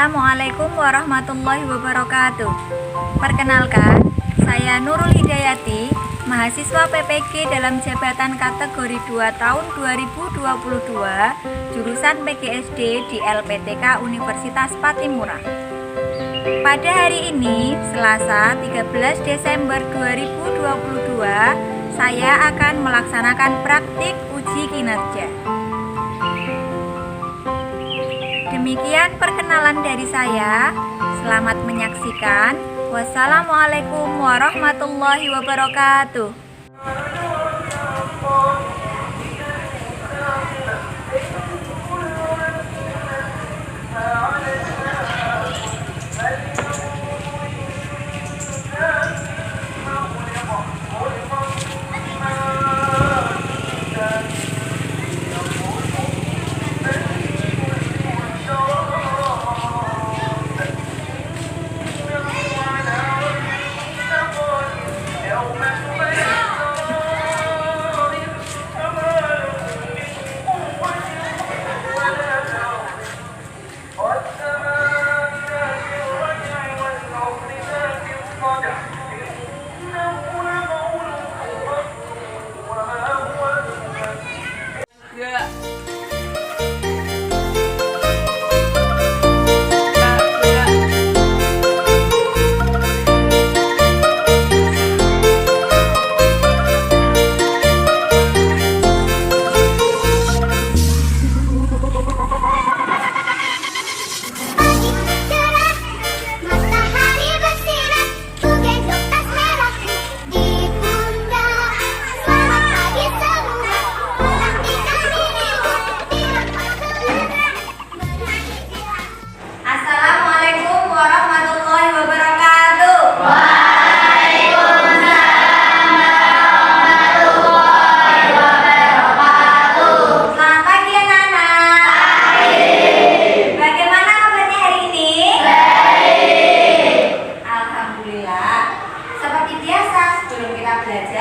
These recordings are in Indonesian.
Assalamualaikum warahmatullahi wabarakatuh. Perkenalkan, saya Nurul Hidayati, mahasiswa PPG dalam jabatan kategori 2 tahun 2022, jurusan PGSD di LPTK Universitas Pattimura. Pada hari ini, Selasa 13 Desember 2022, saya akan melaksanakan praktik uji kinerja. Demikian perkenalan dari saya. Selamat menyaksikan. Wassalamualaikum warahmatullahi wabarakatuh.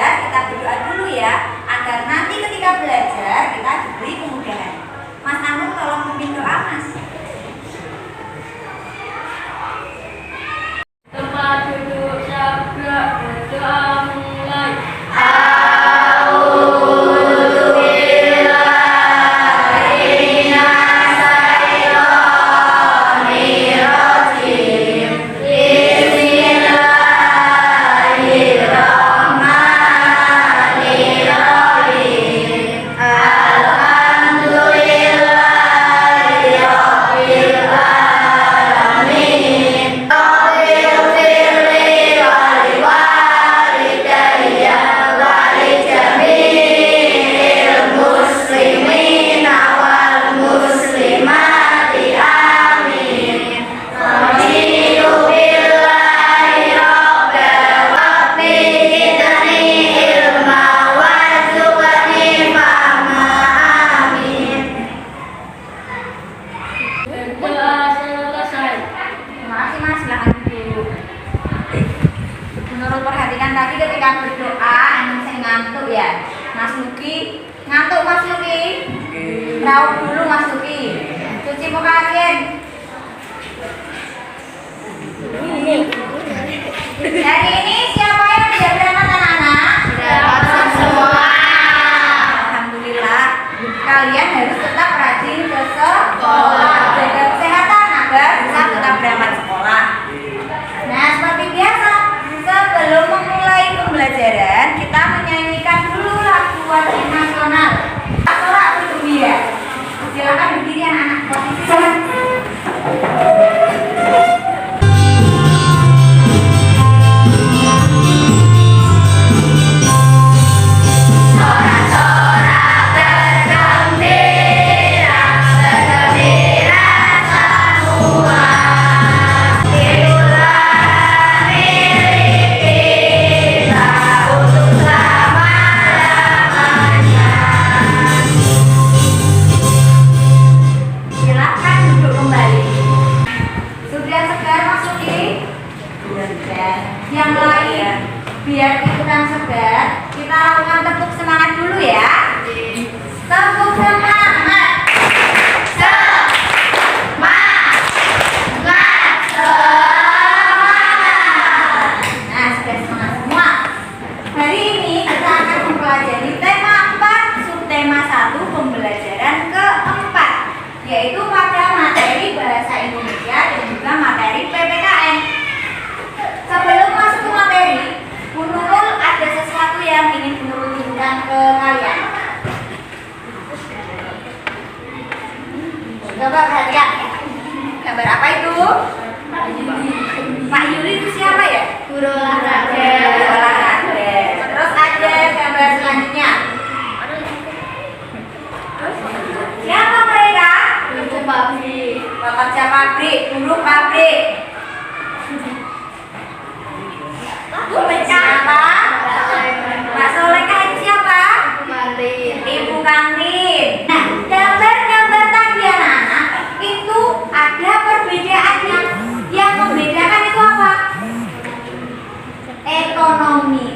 Kita berdoa dulu ya, agar nanti ketika belajar kita diberi kemudahan. Mas Anur tolong memimpin doa, Mas. Tempat duduk sabda berdoa mulai. Menurut perhatikan tadi ketika berdoa emang saya ngantuk ya. Mas Luki, ngantuk Mas Luki? Raup dulu Mas Luki. Cuci muka kalian. Hari ini siapa yang tidak berangkat anak-anak? Berangkat semua. Alhamdulillah. Kalian harus tetap rajin ke sekolah, jaga kesehatan agar bisa tetap berangkat sekolah. Nah, seperti biasa, sebelum memulai pembelajaran, kita menyanyikan dulu lagu wajib nasional. Sorak bergembira. Silakan berdiri anak-anak, posisi. Yang lain biar ikutan segar, kita lakukan tepuk semangat dulu ya. Tepuk semangat. Semangat. itu? Pak Yuli itu siapa ya? Guru olahraga. Guru olahraga. Terus ada gambar selanjutnya. Siapa mereka? Guru pabrik. Pekerja pabrik, buruh pabrik. Siapa? Pak Soleka itu siapa? Kantin. Ibu kantin. Nah, gambar-gambar tadi anak-anak itu ada perbedaannya. Yang membedakan itu apa? Ekonomi.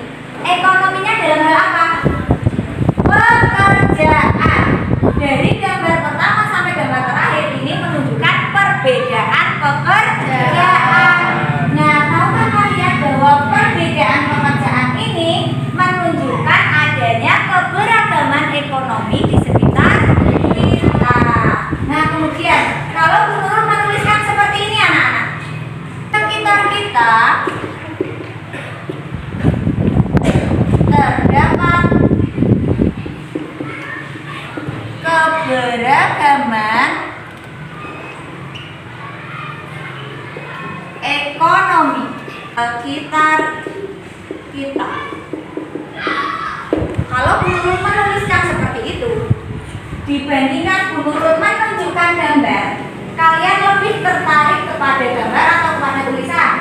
Ekonominya dalam hal apa? Pekerjaan. Dari gambar pertama sampai gambar terakhir ini menunjukkan perbedaan pekerjaan. Nah, tahukah kalian bahwa perbedaan pekerjaan ini menunjukkan adanya keberagaman ekonomi di sekitar kita. Nah, kemudian kalau Bu Nurul menuliskan seperti ini anak-anak, sekitar kita terdapat keberagaman ekonomi sekitar kita. Kalau Bu Nurul menuliskan seperti itu, dibandingkan Bu Nurul menunjukkan gambar, kalian lebih tertarik kepada gambar atau kepada tulisan?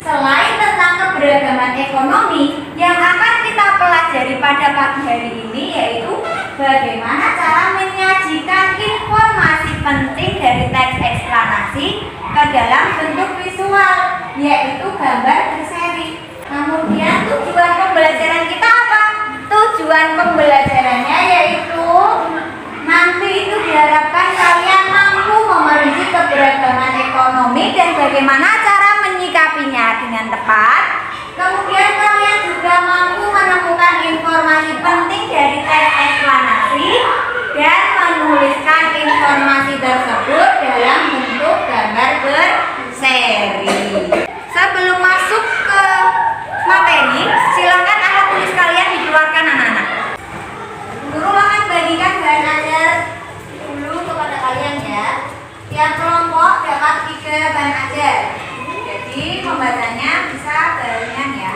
Selain tentang keberagaman ekonomi, yang akan kita pelajari pada pagi hari ini yaitu bagaimana cara menyajikan informasi penting dari teks eksplanasi ke dalam bentuk visual, yaitu gambar berseri. Kemudian tujuan pembelajaran kita apa? Tujuan pembelajarannya yaitu nanti itu diharapkan kalian mampu memeriksa keberagaman ekonomi dan bagaimana cara menyikapinya dengan tepat. Kemudian kalian juga mampu menemukan informasi penting dari teks eksplanasi dan menuliskan informasi tersebut dalam bentuk gambar berseri. Sebelum masuk ke materi, silakan alat tulis kalian dikeluarkan anak-anak. Guru akan bagikan bahan ajar dulu kepada kalian ya. Tiap kelompok dapat 3 bahan ajar. Jadi membacanya bisa barengan ya.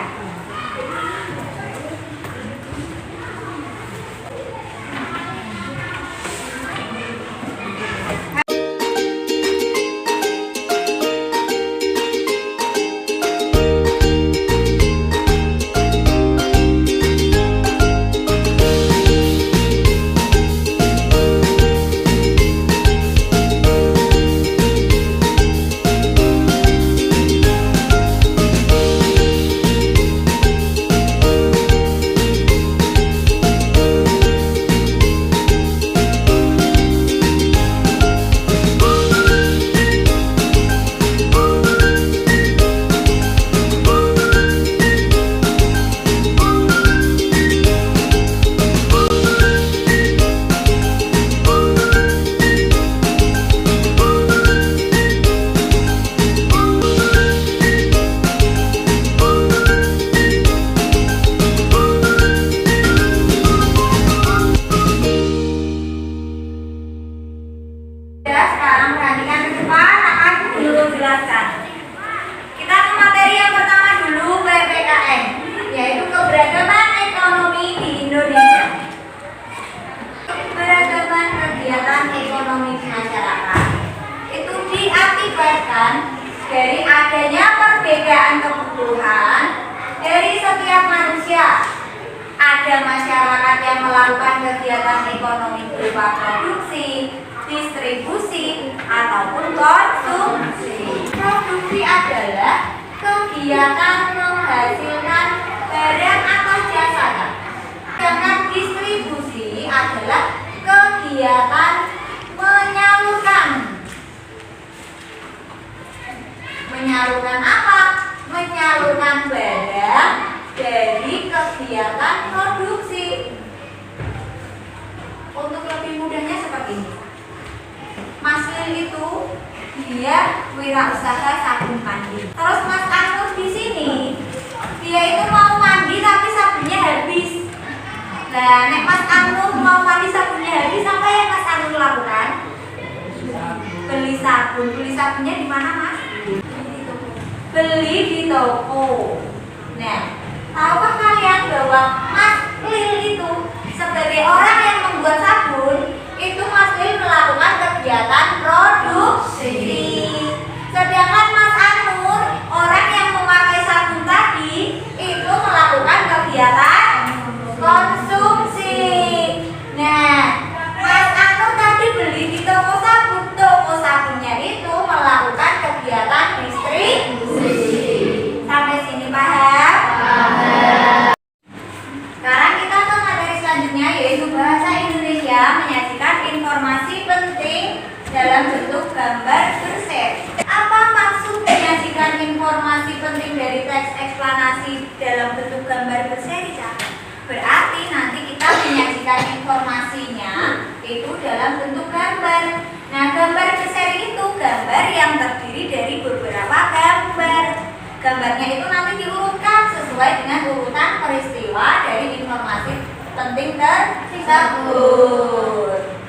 Dari adanya perbedaan kebutuhan dari setiap manusia. Ada masyarakat yang melakukan kegiatan ekonomi berupa produksi, distribusi, ataupun konsumsi. Produksi adalah kegiatan menghasilkan barang atau jasa. Sedangkan distribusi adalah kegiatan menyalurkan. Menyalurkan apa? Menyalurkan barang dari kegiatan produksi. Untuk lebih mudahnya seperti ini. Mas Lil itu dia wirausaha sabun mandi. Terus Mas Anur di sini dia itu mau mandi tapi sabunnya habis. Nah, nek Mas Anur mau mandi sabunnya habis, apa yang Mas Anur lakukan? Beli sabun. Beli sabunnya di mana, Mas? Beli di toko. Nah, tahukah kalian bahwa Mas Lil itu sebagai orang yang membuat sabun, itu Mas Lil melakukan kegiatan produksi. Sedangkan Mas Anur, orang yang memakai sabun tadi, itu melakukan kegiatan konsumsi. Nah, Mas Anur tadi beli di toko sabun. Toko sabunnya itu melakukan kegiatan distribusi. Sampai sini paham? Sekarang kita ke materi selanjutnya, yaitu bahasa Indonesia menyajikan informasi penting dalam bentuk gambar berseri. Apa maksud menyajikan informasi penting dari teks eksplanasi dalam bentuk gambar berseri, Cak? Berarti nanti kita menyajikan informasinya itu dalam bentuk gambar. Nah, gambar berseri itu gambar yang terdiri dari beberapa gambar. Gambarnya itu nanti diurutkan sesuai dengan urutan peristiwa dari informasi penting tersebut.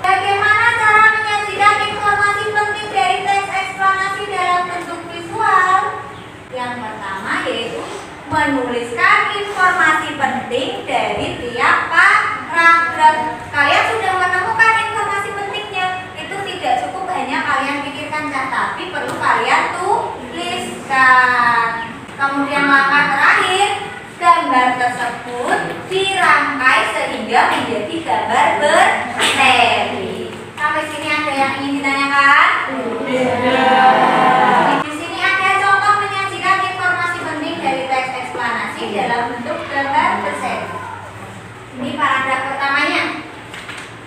Bagaimana cara menyajikan informasi penting dari teks eksplanasi dalam bentuk visual? Yang pertama yaitu menuliskan informasi penting dari tiap paragraf. Kalian sudah menemukan informasi pentingnya. Itu tidak cukup hanya kalian pikirkan, tapi perlu kalian tuliskan. Kemudian langkah terakhir, gambar tersebut dirangkai sehingga menjadi gambar berseri. Sampai sini ada yang ingin ditanyakan? Di sini ada contoh menyajikan informasi penting dari teks eksplanasi dalam bentuk gambar berseri. Ini paragraf pertamanya.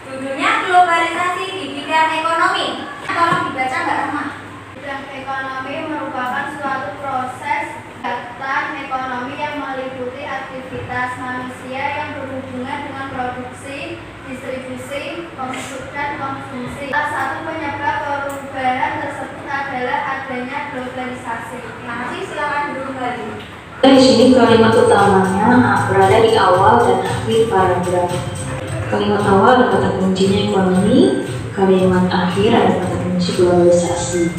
Judulnya globalisasi di bidang ekonomi. Tolong dibaca Mbak Roma. Bidang ekonomi merupakan suatu proses kegiatan ekonomi yang meliputi aktivitas manusia yang berhubungan dengan produksi, distribusi, dan konsumsi. Salah satu penyebab perubahan tersebut adalah adanya globalisasi. Terima kasih, silakan dulu kembali. Di sini kalimat utamanya berada di awal dan akhir paragraf. Kalimat awal ada kata kuncinya ekonomi, kalimat akhir ada kata kunci globalisasi.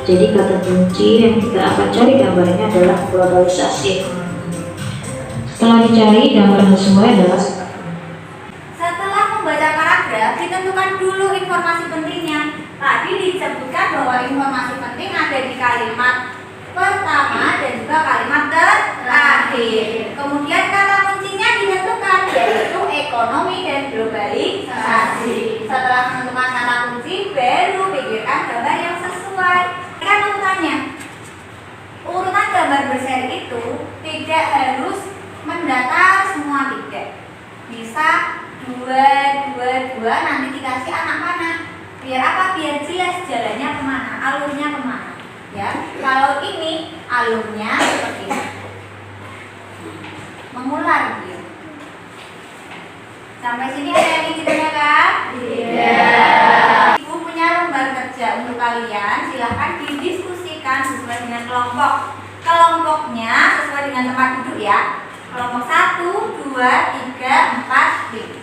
Jadi kata kunci yang kita akan cari gambarnya adalah globalisasi ekonomi. Setelah dicari, gambar sesuai adalah seperti ini. Setelah membaca paragraf, ditentukan dulu informasi pentingnya. Tadi disebutkan bahwa informasi penting ada di kalimat pertama dan juga kalimat terakhir. Kemudian kata kuncinya ditentukan, yaitu ekonomi dan globalisasi. Setelah menentukan kata kunci, baru pikirkan gambar yang sesuai. Kan urutannya, urutan gambar berseri itu tidak harus mendatar semua, tidak. Bisa 2, nanti dikasih anak panah. Biar apa? Biar jelas jalannya kemana, alurnya kemana. Ya, kalau ini alurnya seperti ini, mengular gitu. Sampai sini ada yang ingin ditanyakan? Tidak. Ibu punya lembar kerja untuk kalian, silahkan didiskusikan sesuai dengan kelompok. Kelompoknya sesuai dengan tempat duduk ya. Kelompok 1, 2, 3, 4, 5.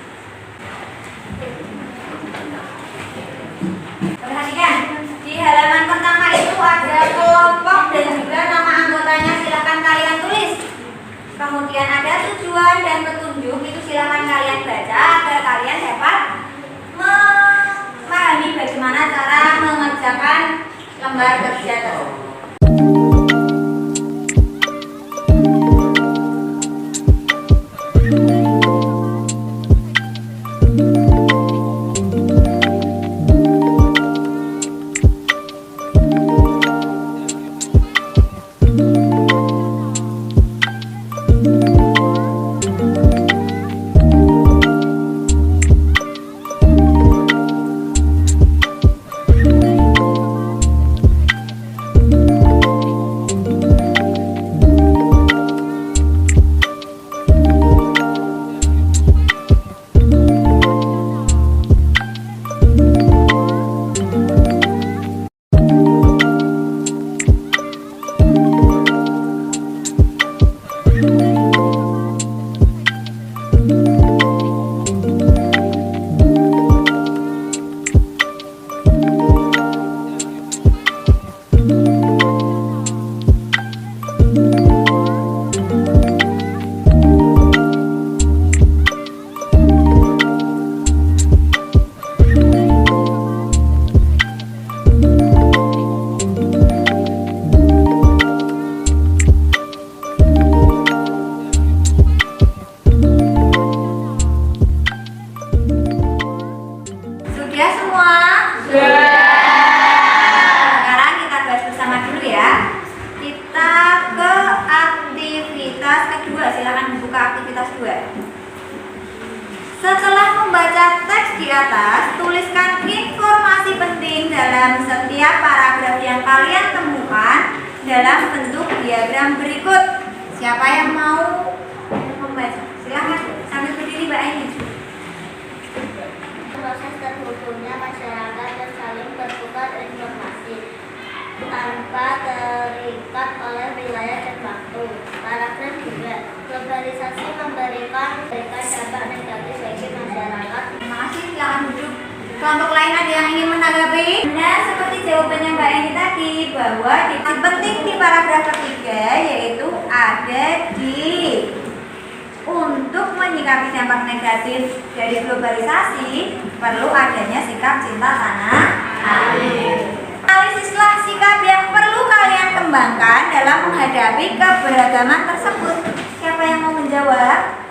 Perhatikan, di halaman pertama itu ada kelompok dan juga nama anggotanya, silahkan kalian tulis. Kemudian ada tujuan dan petunjuk, itu silahkan kalian baca agar kalian dapat memahami bagaimana cara mengerjakan lembar kerja tersebut. kalian temukan dalam bentuk diagram berikut. Siapa yang mau membaca? Silahkan sambil berdiri Mbak Aini. Proses terhubungnya masyarakat dan saling bertukar informasi tanpa terikat oleh wilayah dan waktu. Paragraf 2. Globalisasi memberikan dampak negatif bagi masyarakat. Terima kasih, silakan duduk. Kelompok lain ada yang ingin menanggapi? Nah, seperti jawabannya Mbak Eni tadi, bahwa yang penting di paragraf ketiga yaitu ada di untuk menyikapi dampak negatif dari globalisasi perlu adanya sikap cinta tanah air. Analisislah sikap yang perlu kalian kembangkan dalam menghadapi keberagaman tersebut. Siapa yang mau menjawab?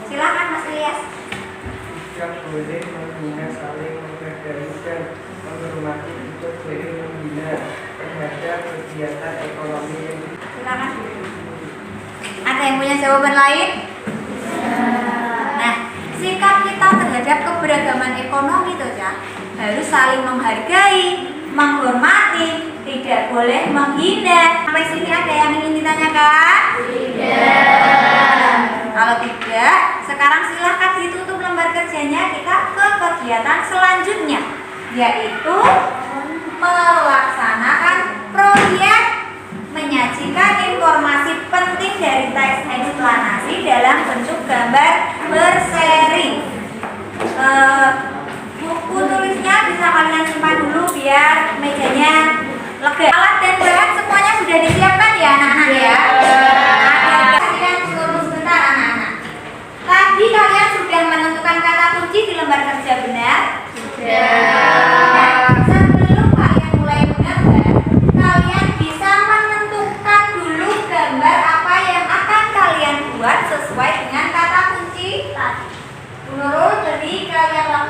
Silakan Mas Ilyas. Sikap boleh menghina, saling menghargai dan menghormati untuk boleh membina terhadap kegiatan ekonomi yang Silakan. Ada yang punya jawaban lain? Nah, sikap kita terhadap keberagaman ekonomi itu ya harus saling menghargai, menghormati, tidak boleh menghina. Sampai sini ada yang ingin ditanyakan? Tidak. Kalau tidak, sekarang silahkan ditutup lembar kerjanya. Kita ke kegiatan selanjutnya, yaitu melaksanakan proyek menyajikan informasi penting dari teks eksplanasi dalam bentuk gambar berseri. Buku tulisnya bisa kalian simpan dulu biar mejanya lega. Alat dan bahan semuanya sudah disiapkan ya anak-anak ya. Kalian turun sebentar anak-anak. Tadi kalian sudah menentukan kata kunci di lembar kerja benar? Sudah. Sebelum kalian mulai menggambar, kalian bisa menentukan dulu gambar apa yang akan kalian buat sesuai dengan kata kunci tadi. Menurut jadi kalian lakukan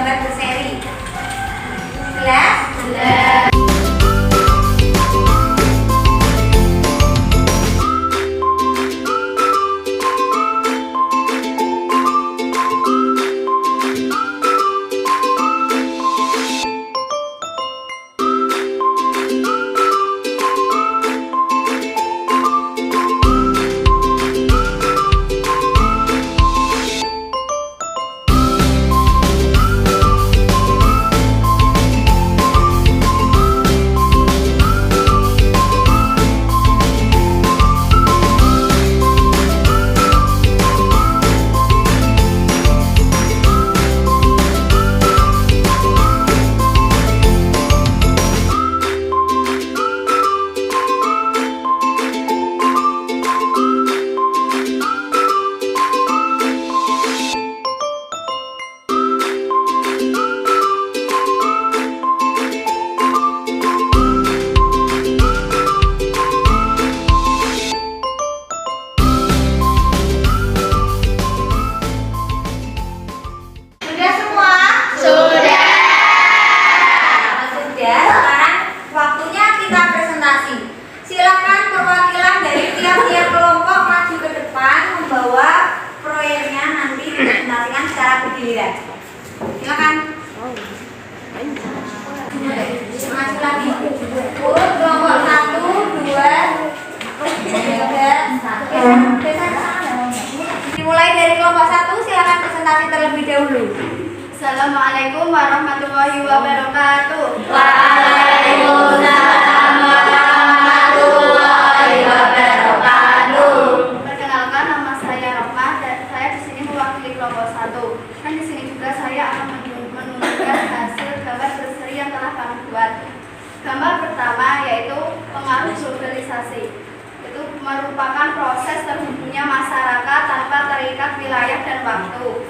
gambar berseri. Jelas? Jelas. Sudah semua? Sudah. Sekarang waktunya kita presentasi. Silakan perwakilan dari tiap-tiap kelompok maju ke depan membawa proyeknya nanti dipresentasikan secara bergiliran. Silakan. Maju lagi. Kelompok 1, 2, 3. Dimulai dari kelompok 1, silakan presentasi terlebih dahulu. Assalamualaikum warahmatullahi wabarakatuh. Waalaikumsalam warahmatullahi wabarakatuh. Perkenalkan, nama saya Rahma dan saya di sini mewakili kelompok 1. Dan di sini juga saya akan menunjukkan hasil gambar berseri yang telah kami buat. Gambar pertama yaitu pengaruh globalisasi. Itu merupakan proses terhubungnya masyarakat tanpa terikat wilayah dan waktu.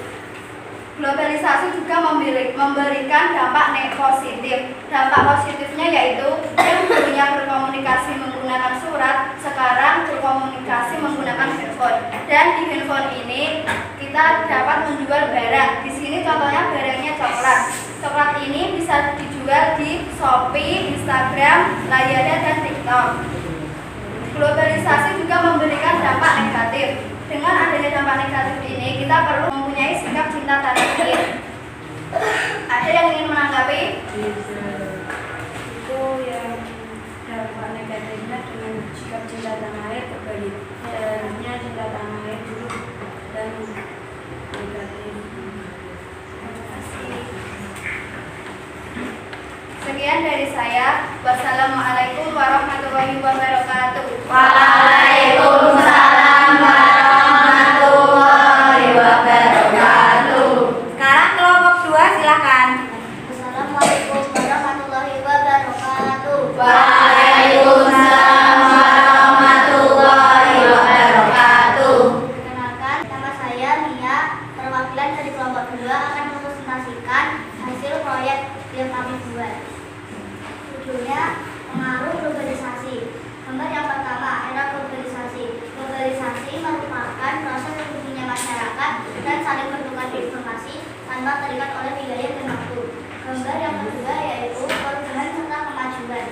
Globalisasi juga memberikan dampak positif. Dampak positifnya yaitu yang dulunya berkomunikasi menggunakan surat, sekarang berkomunikasi menggunakan handphone. Dan di handphone ini kita dapat menjual barang. Di sini contohnya barangnya coklat. Coklat ini bisa dijual di Shopee, Instagram, Lazada, dan TikTok. Globalisasi juga memberikan dampak negatif. Dengan adanya dampak negatif ini, kita perlu mempunyai sikap cinta tanah air. Ada yang ingin menanggapi? Itu yang dampak negatifnya dengan sikap cinta tanah air terbalik. Seharusnya cinta tanah air dulu dan negatif. Terima kasih. Sekian dari saya. Wassalamualaikum warahmatullahi wabarakatuh. Waalaikumsalam warahmatullahi wabarakatuh. Sekarang kelompok 2, silakan. Assalamualaikum warahmatullahi wabarakatuh. Waalaikumsalam warahmatullahi wabarakatuh. Perkenalkan, nama saya Mia. Perwakilan dari kelompok 2 akan mempresentasikan hasil proyek yang kami buat. Judulnya pengaruh globalisasi. Gambar yang pertama, era globalisasi. Globalisasi merupakan proses terhubungnya masyarakat dan saling bertukar informasi tanpa terikat oleh wilayah dan waktu. Gambar yang kedua yaitu perubahan serta kemajuan.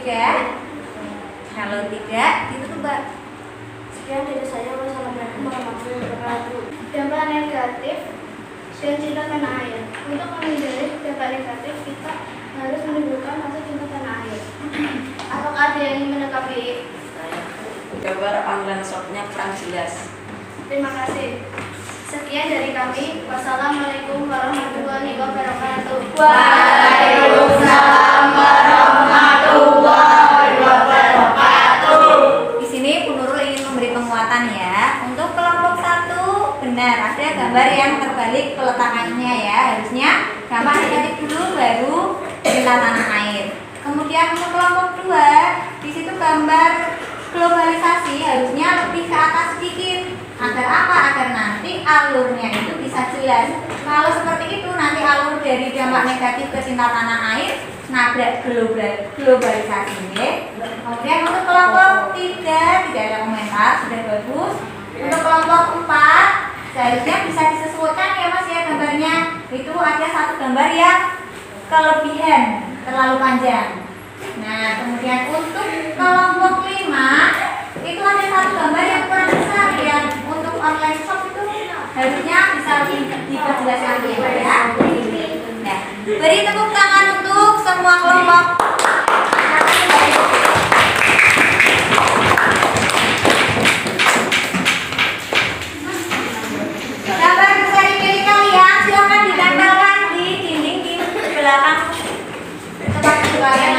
tidak? Kalau tidak, ditebak. Sekian dari saya. Wassalamualaikum warahmatullahi wabarakatuh. Dampak negatif dan cinta tanah air. Untuk menghindari dampak negatif, kita harus menunjukkan rasa cinta tanah air. Apakah ada yang ingin menanggapi? Gambar online shopnya kurang jelas. Terima kasih. Sekian dari kami. Wassalamualaikum warahmatullahi wabarakatuh. Waalaikumsalam warahmatullahi wabarakatuh. Di sini Bu Nurul ingin memberi penguatan ya. Untuk kelompok 1 benar ada gambar yang terbalik peletakannya ya. Harusnya gambar negatif dulu baru cinta tanah air. Kemudian untuk kelompok 2 di situ gambar globalisasi harusnya lebih ke atas sedikit. Agar apa? Agar nanti alurnya itu bisa jelas. Kalau seperti itu nanti alur dari dampak negatif ke cinta tanah air nabrak globalisasi. Kemudian untuk kelompok 3 tidak ada komentar, sudah bagus. Untuk kelompok 4 seharusnya bisa disesuaikan ya Mas ya gambarnya. Itu ada satu gambar yang kelebihan terlalu panjang. Nah kemudian untuk kelompok 5 itu ada satu gambar yang kurang besar ya. Untuk online shop itu harusnya bisa lebih diperjelas lagi ya. Nah, beri tepuk tangan untuk semua kelompok. Gambar besar milik kalian silakan ditempelkan di dinding di belakang tempat kalian.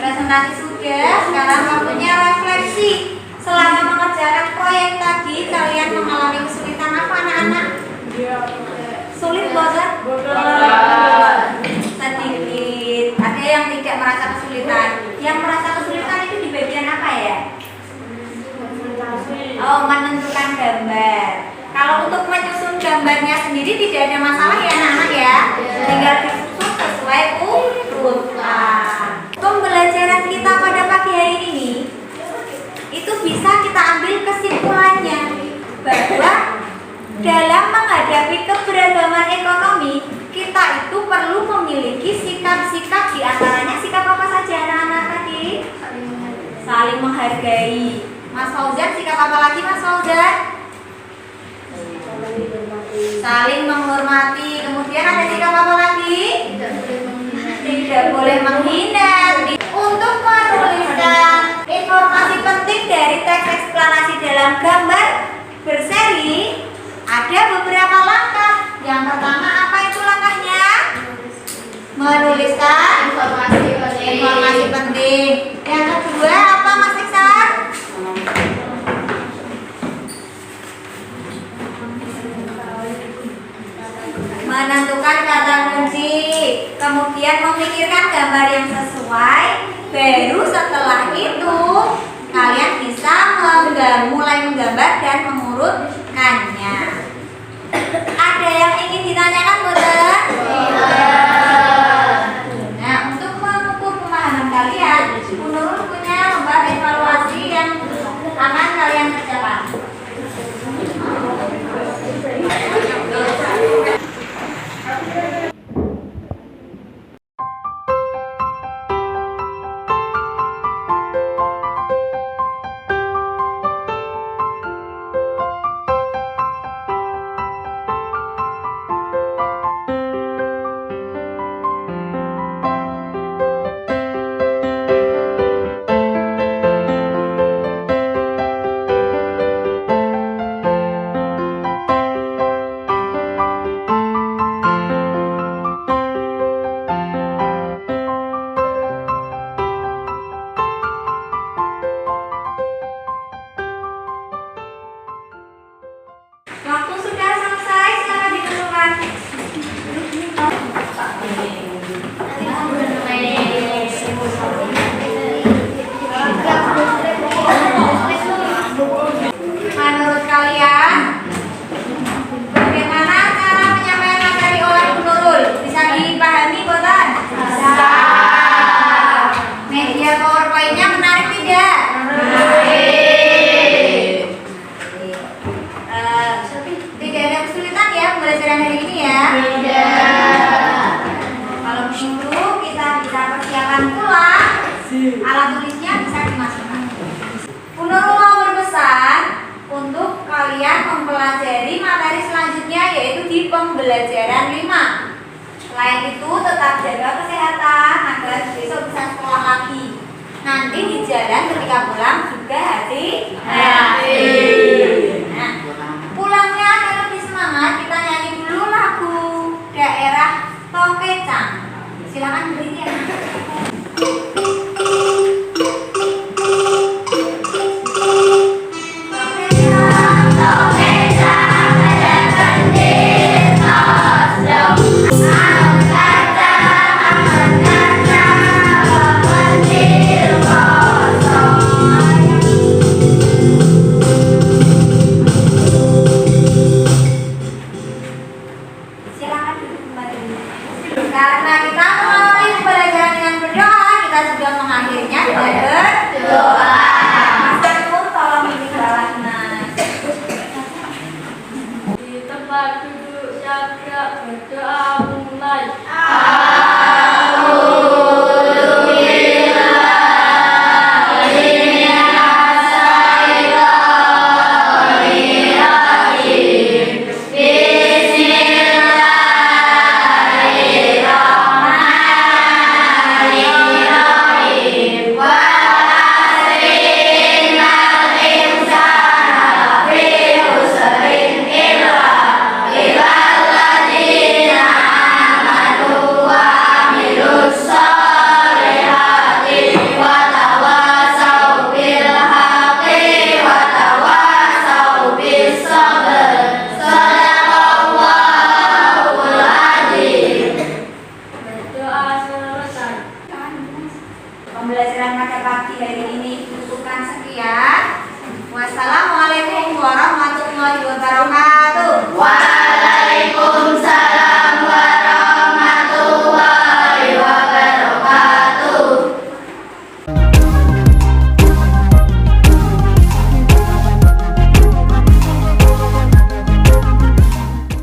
Presentasi sudah, sekarang waktunya refleksi. Selama mengerjakan proyek tadi, kalian mengalami kesulitan apa anak-anak? Sulit bosan? Sedikit. Ada yang tidak merasa kesulitan. Yang merasa kesulitan itu di bagian apa ya? Oh, menentukan gambar. Kalau untuk menyusun gambarnya sendiri tidak ada masalah ya anak-anak ya. Tinggal disusun sesuai urutan. Pembelajaran kita pada pagi hari ini itu bisa kita ambil kesimpulannya bahwa dalam menghadapi keberagaman ekonomi kita itu perlu memiliki sikap-sikap, diantaranya sikap apa saja anak-anak tadi? Saling menghargai. Mas Fauzan, sikap apa lagi Mas Fauzan? Saling menghormati. Kemudian ada sikap apa lagi? Tidak boleh menghina. Untuk menuliskan informasi penting dari teks eksplanasi dalam gambar berseri ada beberapa langkah. Yang pertama apa itu langkahnya? Menuliskan informasi penting. Yang kedua apa Mas Iksan? Menentukan kata kunci, kemudian memikirkan gambar yang sesuai. Baru setelah itu kalian bisa mulai menggambar dan mengurutkannya. Ada yang ingin ditanyakan, Boten? Nah, untuk mengukur pemahaman kalian, Bu Nurul punya lembar evaluasi yang akan kalian kerjakan. Alat tulisnya bisa dimasukkan. Bu Nurul mau berpesan untuk kalian mempelajari materi selanjutnya, yaitu di pembelajaran 5. Selain itu tetap jaga kesehatan agar besok bisa sekolah lagi. Nanti di jalan ketika pulang juga hati-hati. Nah, pulangnya agar lebih semangat, kita nyanyi dulu lagu daerah Tokecang. Silakan berdiri ya. Silakan duduk kembali. Karena kita mengawali pembelajaran dengan berdoa, kita juga mengakhirinya dengan berdoa. Mas Nur, tolong ini bawah Mas. Di tempat duduk siap berdoa mulai.